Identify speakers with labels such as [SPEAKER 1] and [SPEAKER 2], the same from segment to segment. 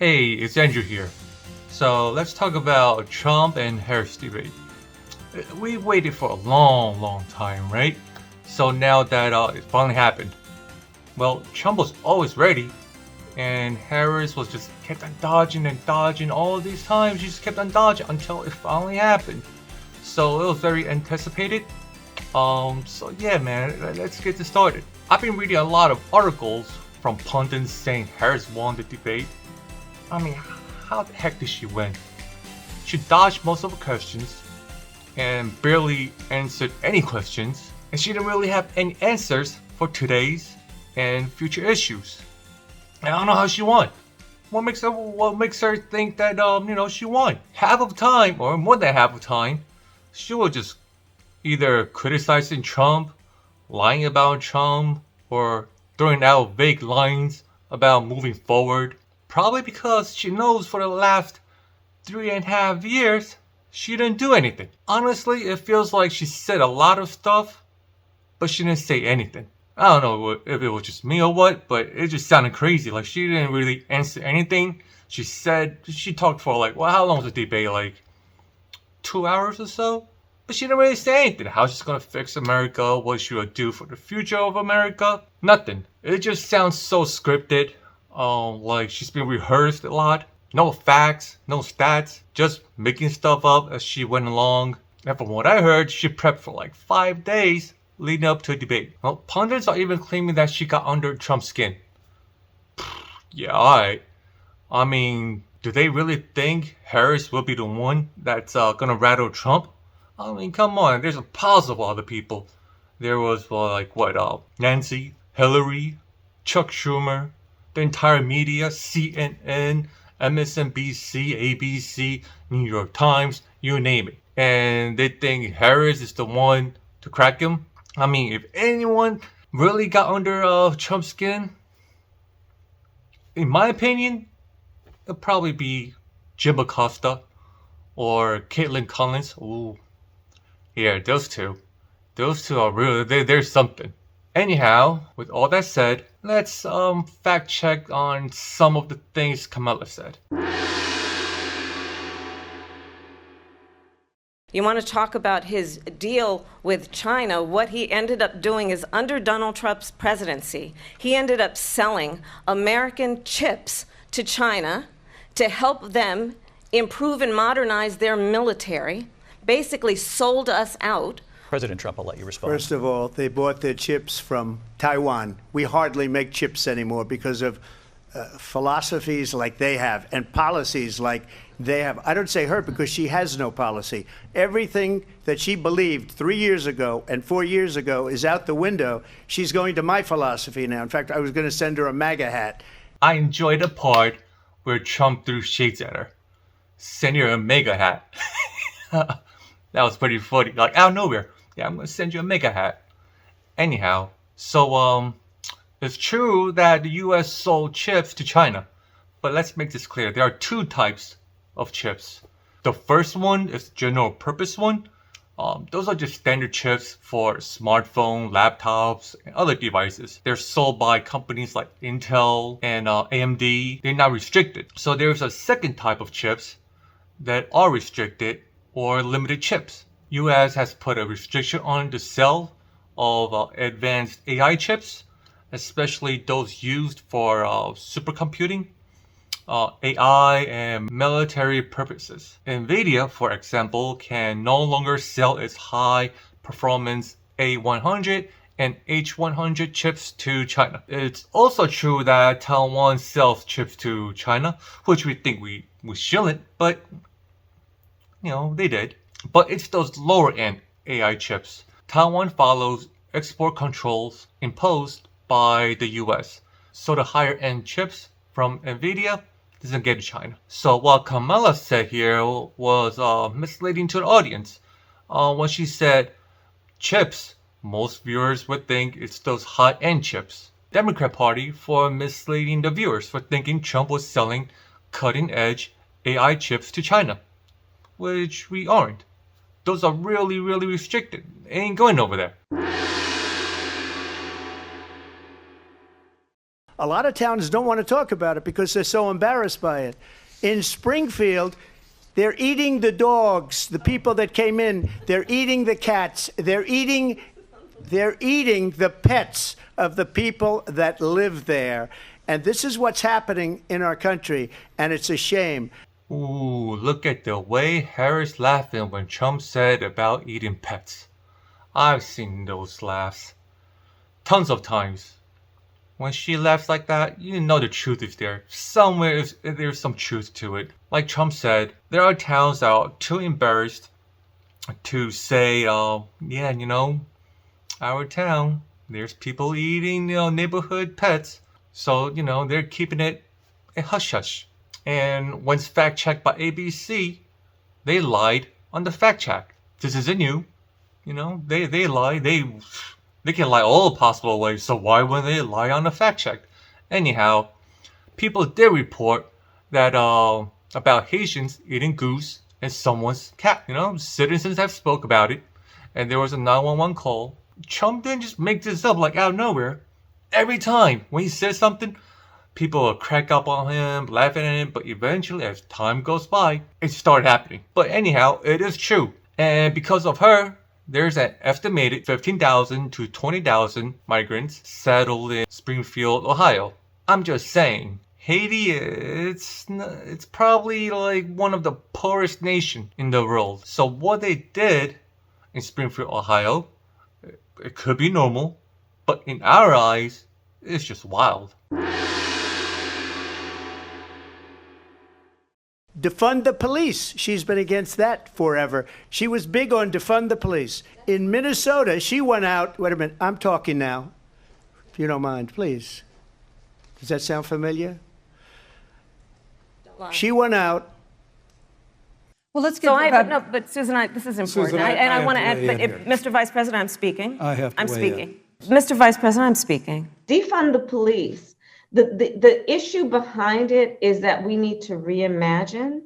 [SPEAKER 1] Hey, it's Andrew here. So let's talk about Trump and Harris debate. We waited for a long time, right? So now that it finally happened. Well, Trump was always ready, and Harris was just kept on dodging and dodging all these times. She just kept on dodging until it finally happened. So it was very anticipated. So yeah, man, let's get this started. I've been reading a lot of articles from pundits saying Harris won the debate. I mean, how the heck did she win? She dodged most of the questions and barely answered any questions, and she didn't really have any answers for today's and future issues. I don't know how she won. What makes her think that she won? Half of the time, or more than half of the time, she will just either criticizing Trump, lying about Trump, or throwing out vague lines about moving forward. Probably because she knows for the last 3.5 years, she didn't do anything. Honestly, it feels like she said a lot of stuff, but she didn't say anything. I don't know if it was just me or what, but it just sounded crazy. Like, she didn't really answer anything. She talked for how long was the debate? Like 2 hours or so? But she didn't really say anything. How she's gonna fix America? What she will do for the future of America? Nothing. It just sounds so scripted. Like she's been rehearsed a lot. No facts, no stats, just making stuff up as she went along. And from what I heard, she prepped for like 5 days leading up to a debate. Well, pundits are even claiming that she got under Trump's skin. Yeah, alright. I mean, do they really think Harris will be the one that's gonna rattle Trump? I mean, come on, there's a piles of other people. There was Nancy, Hillary, Chuck Schumer, the entire media, CNN, MSNBC, ABC, New York Times, you name it. And they think Harris is the one to crack him. I mean, if anyone really got under Trump's skin, in my opinion, it'll probably be Jim Acosta or Caitlin Collins. Ooh, yeah, those two. Those two are really, there's something. Anyhow, with all that said, let's fact check on some of the things Kamala said.
[SPEAKER 2] You want to talk about his deal with China? What he ended up doing is under Donald Trump's presidency, he ended up selling American chips to China to help them improve and modernize their military, basically sold us out.
[SPEAKER 3] President Trump, I'll let you respond.
[SPEAKER 4] First of all, they bought their chips from Taiwan. We hardly make chips anymore because of philosophies like they have and policies like they have. I don't say her because she has no policy. Everything that she believed 3 years ago and 4 years ago is out the window. She's going to my philosophy now. In fact, I was going to send her a MAGA hat.
[SPEAKER 1] I enjoyed the part where Trump threw shades at her. Send her a MAGA hat. That was pretty funny. Like, out of nowhere. Yeah, I'm going to send you a MAGA hat. Anyhow, so, it's true that the U.S. sold chips to China. But let's make this clear. There are two types of chips. The first one is general purpose one. Those are just standard chips for smartphone, laptops, and other devices. They're sold by companies like Intel and AMD. They're not restricted. So there's a second type of chips that are restricted or limited chips. U.S. has put a restriction on the sale of advanced AI chips, especially those used for supercomputing, AI, and military purposes. NVIDIA, for example, can no longer sell its high-performance A100 and H100 chips to China. It's also true that Taiwan sells chips to China, which we think we shouldn't, but they did. But it's those lower-end AI chips. Taiwan follows export controls imposed by the US. So the higher-end chips from NVIDIA doesn't get to China. So what Kamala said here was misleading to the audience. When she said chips, most viewers would think it's those high-end chips. Democrat Party for misleading the viewers for thinking Trump was selling cutting-edge AI chips to China, which we aren't. Those are really, really restricted. It ain't going over there.
[SPEAKER 4] A lot of towns don't want to talk about it because they're so embarrassed by it. In Springfield, they're eating the dogs, the people that came in. They're eating the cats. They're eating the pets of the people that live there. And this is what's happening in our country, and it's a shame.
[SPEAKER 1] Ooh, look at the way Harris laughing when Trump said about eating pets. I've seen those laughs. Tons of times. When she laughs like that, you know the truth is there. Somewhere there's some truth to it. Like Trump said, there are towns that are too embarrassed to say, yeah, you know, our town, there's people eating, you know, neighborhood pets. So, you know, they're keeping it a hush-hush. And once fact-checked by ABC, they lied on the fact-check. This isn't new. You know, they lie. They can lie all possible ways, so why wouldn't they lie on the fact-check? Anyhow, people did report that about Haitians eating goose and someone's cat. You know, citizens have spoke about it, and there was a 911 call. Trump didn't just make this up like out of nowhere. Every time when he says something, people will crack up on him, laughing at him, but eventually, as time goes by, it started happening. But anyhow, it is true. And because of her, there's an estimated 15,000 to 20,000 migrants settled in Springfield, Ohio. I'm just saying, Haiti, it's probably like one of the poorest nations in the world. So what they did in Springfield, Ohio, it could be normal, but in our eyes, it's just wild.
[SPEAKER 4] Defund the police. She's been against that forever. She was big on defund the police. In Minnesota, she went out. Wait a minute. I'm talking now. If you don't mind, please. Does that sound familiar? She went out.
[SPEAKER 3] Well, let's get
[SPEAKER 2] So
[SPEAKER 3] to
[SPEAKER 2] but Susan, this is important.
[SPEAKER 5] Susan,
[SPEAKER 2] I want to
[SPEAKER 5] have
[SPEAKER 2] add,
[SPEAKER 5] to
[SPEAKER 2] but
[SPEAKER 5] weigh in here.
[SPEAKER 2] Mr. Vice President, I'm speaking.
[SPEAKER 5] I have to
[SPEAKER 2] I'm
[SPEAKER 5] weigh in.
[SPEAKER 2] speaking. Mr. Vice President, I'm speaking.
[SPEAKER 6] Defund the police. The issue behind it is that we need to reimagine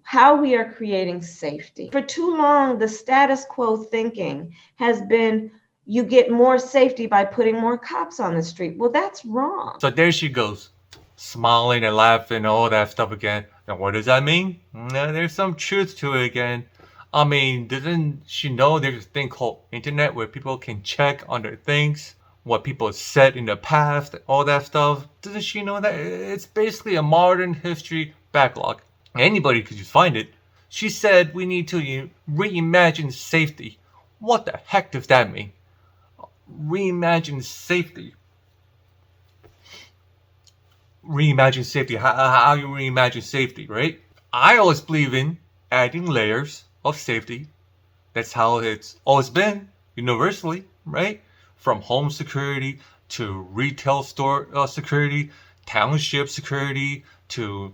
[SPEAKER 6] how we are creating safety. For too long, the status quo thinking has been you get more safety by putting more cops on the street. Well, that's wrong.
[SPEAKER 1] So there she goes, smiling and laughing and all that stuff again. And what does that mean? There's some truth to it again. I mean, doesn't she know there's a thing called internet where people can check on their things, what people said in the past, all that stuff? Doesn't she know that? It's basically a modern history backlog. Anybody could just find it. She said we need to reimagine safety. What the heck does that mean? Reimagine safety. Reimagine safety. How you reimagine safety, right? I always believe in adding layers of safety. That's how it's always been, universally, right? From home security to retail store security, township security to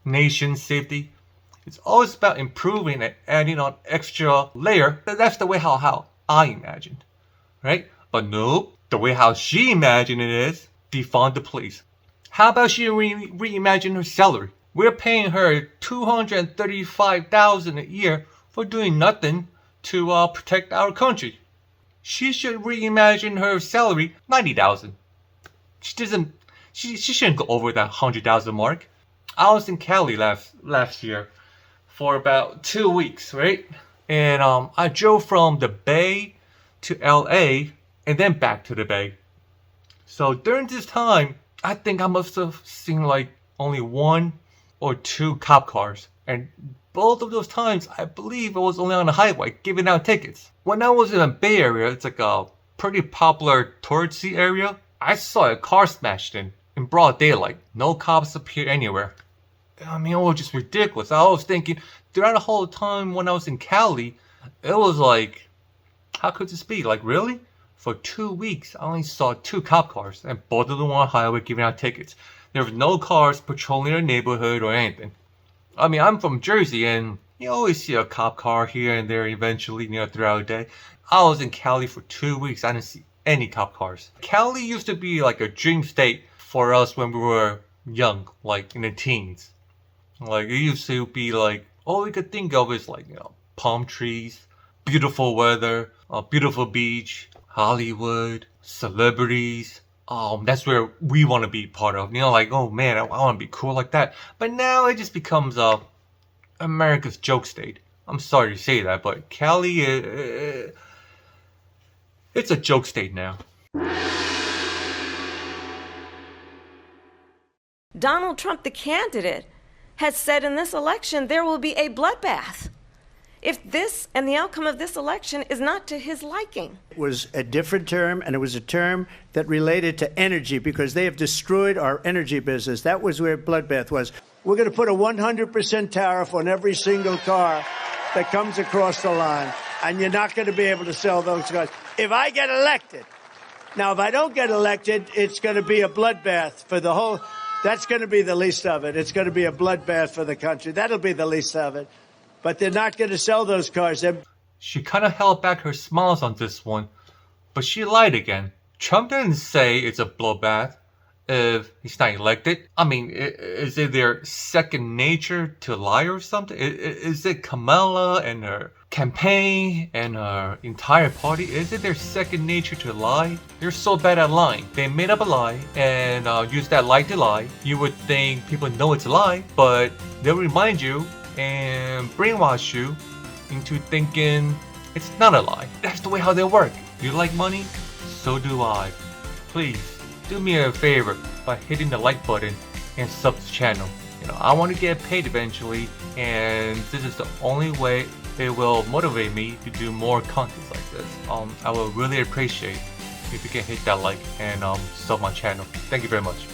[SPEAKER 1] nation safety. It's always about improving and adding on extra layer. That's the way how I imagined, right? But nope, the way how she imagined it is defund the police. How about she reimagine her salary? We're paying her $235,000 a year for doing nothing to protect our country. She should reimagine her salary $90,000. She shouldn't go over that $100,000 mark. I was in Cali last year for about 2 weeks, right? And I drove from the Bay to LA and then back to the Bay. So during this time, I think I must have seen like only 1 or 2 cop cars. And both of those times, I believe I was only on the highway giving out tickets. When I was in the Bay Area, it's like a pretty popular touristy area. I saw a car smashed in broad daylight. No cops appeared anywhere. I mean, it was just ridiculous. I was thinking, throughout the whole time when I was in Cali, it was like, how could this be? Like, really? For 2 weeks, I only saw 2 cop cars, and both of them were on the highway giving out tickets. There was no cars patrolling the neighborhood or anything. I mean, I'm from Jersey, and you always see a cop car here and there eventually, throughout the day. I was in Cali for 2 weeks. I didn't see any cop cars. Cali used to be like a dream state for us when we were young, like in the teens. Like, it used to be like, all we could think of is like, palm trees, beautiful weather, a beautiful beach, Hollywood, celebrities, That's where we want to be part of. You know, like, oh man, I want to be cool like that. But now it just becomes America's joke state. I'm sorry to say that, but Cali, it's a joke state now.
[SPEAKER 2] Donald Trump, the candidate, has said in this election there will be a bloodbath if this and the outcome of this election is not to his liking.
[SPEAKER 4] It was a different term, and it was a term that related to energy because they have destroyed our energy business. That was where bloodbath was. We're going to put a 100% tariff on every single car that comes across the line, and you're not going to be able to sell those cars. If I get elected, now if I don't get elected, it's going to be a bloodbath for the whole, that's going to be the least of it. It's going to be a bloodbath for the country. That'll be the least of it. But they're not going to sell those cars.
[SPEAKER 1] She kind of held back her smiles on this one, but she lied again. Trump didn't say it's a bloodbath if he's not elected. I mean, is it their second nature to lie or something? Is it Kamala and her campaign and her entire party? Is it their second nature to lie? They're so bad at lying. They made up a lie and used that lie to lie. You would think people know it's a lie, but they'll remind you and brainwash you into thinking it's not a lie. That's the way how they work. You like money? So do I. Please do me a favor by hitting the like button and sub to the channel. You know, I want to get paid eventually, and this is the only way it will motivate me to do more content like this. I will really appreciate if you can hit that like and sub my channel. Thank you very much.